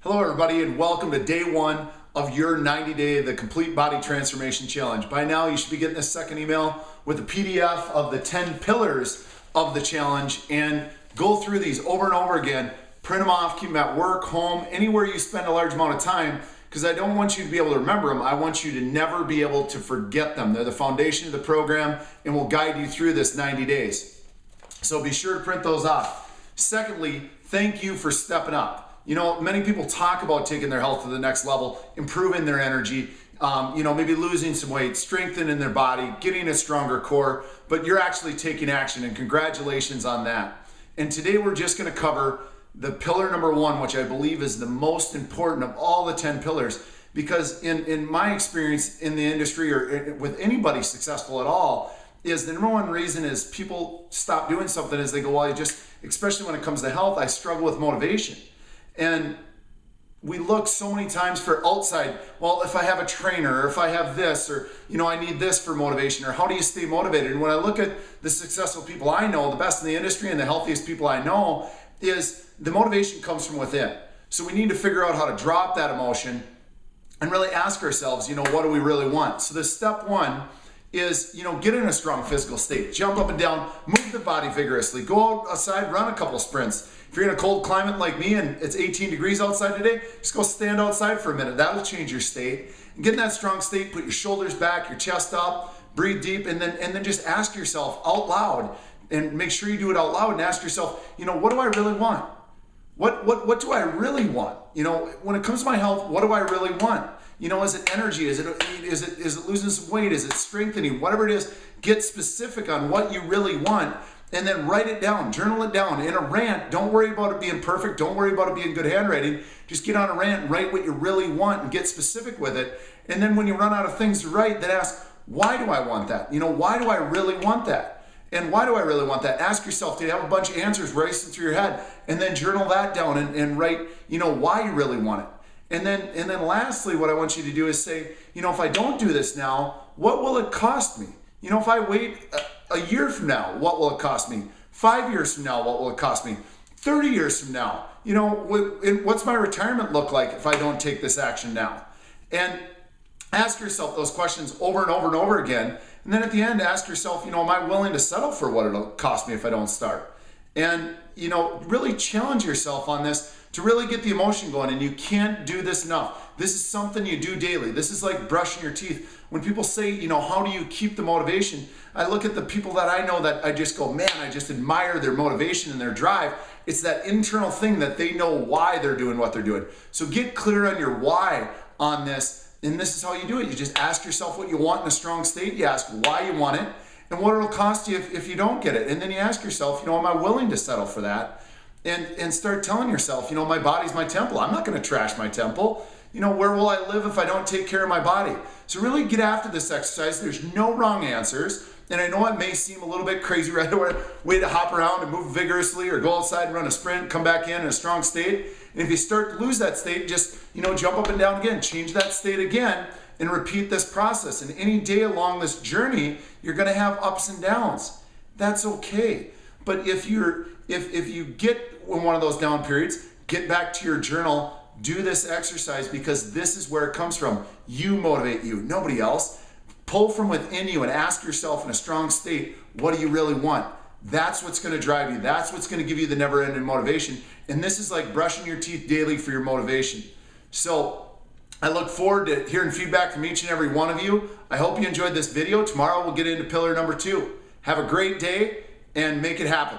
Hello everybody and welcome to day one of your 90-day The Complete Body Transformation Challenge. By now you should be getting this second email with a PDF of the 10 pillars of the challenge, and go through these over and over again. Print them off, keep them at work, home, anywhere you spend a large amount of time, because I don't want you to be able to remember them. I want you to never be able to forget them. They're the foundation of the program and will guide you through this 90 days. So be sure to print those off. Secondly, thank you for stepping up. You know, many people talk about taking their health to the next level, improving their energy, maybe losing some weight, strengthening their body, getting a stronger core, but you're actually taking action, and congratulations on that. And today we're just going to cover the pillar number one, which I believe is the most important of all the 10 pillars, because in my experience in the industry, or with anybody successful at all, is the number one reason is people stop doing something as they go, well, especially when it comes to health, I struggle with motivation. And we look so many times for outside, well, if I have a trainer, or if I have this, or, I need this for motivation, or how do you stay motivated? And when I look at the successful people I know, the best in the industry and the healthiest people I know, is the motivation comes from within. So we need to figure out how to drop that emotion and really ask ourselves, what do we really want? So the step one is, get in a strong physical state. Jump up and down, move the body vigorously, go outside, run a couple sprints. If you're in a cold climate like me and it's 18 degrees outside today, just go stand outside for a minute. That'll change your state. And get in that strong state, put your shoulders back, your chest up, breathe deep, and then just ask yourself out loud, and make sure you do it out loud and ask yourself, what do I really want? What do I really want? When it comes to my health, what do I really want? Is it energy? Is it losing some weight? Is it strengthening? Whatever it is, get specific on what you really want, and then write it down, journal it down. In a rant, don't worry about it being perfect. Don't worry about it being good handwriting. Just get on a rant and write what you really want and get specific with it. And then when you run out of things to write, then ask, why do I want that? Why do I really want that? And why do I really want that? Ask yourself, do you have a bunch of answers racing through your head? And then journal that down and write, why you really want it. And then lastly, what I want you to do is say, if I don't do this now, what will it cost me? If I wait a year from now, what will it cost me? 5 years from now, what will it cost me? 30 years from now, what's my retirement look like if I don't take this action now? And ask yourself those questions over and over and over again. And then at the end, ask yourself, am I willing to settle for what it'll cost me if I don't start? And, really challenge yourself on this to really get the emotion going. And you can't do this enough. This is something you do daily. This is like brushing your teeth. When people say, how do you keep the motivation? I look at the people that I know that I just go, man, I just admire their motivation and their drive. It's that internal thing that they know why they're doing what they're doing. So get clear on your why on this. And this is how you do it. You just ask yourself what you want in a strong state. You ask why you want it and what it'll cost you if you don't get it. And then you ask yourself, am I willing to settle for that? And start telling yourself, my body's my temple. I'm not going to trash my temple. Where will I live if I don't take care of my body? So really get after this exercise. There's no wrong answers. And I know it may seem a little bit crazy right away, way to hop around and move vigorously or go outside and run a sprint, come back in a strong state. And if you start to lose that state, just, jump up and down again, change that state again, and repeat this process. And any day along this journey, you're going to have ups and downs. That's okay. But if you get in one of those down periods, get back to your journal, do this exercise, because this is where it comes from. You motivate you, nobody else. Pull from within you and ask yourself in a strong state, what do you really want? That's what's going to drive you. That's what's going to give you the never-ending motivation. And this is like brushing your teeth daily for your motivation. So I look forward to hearing feedback from each and every one of you. I hope you enjoyed this video. Tomorrow we'll get into pillar number 2. Have a great day and make it happen.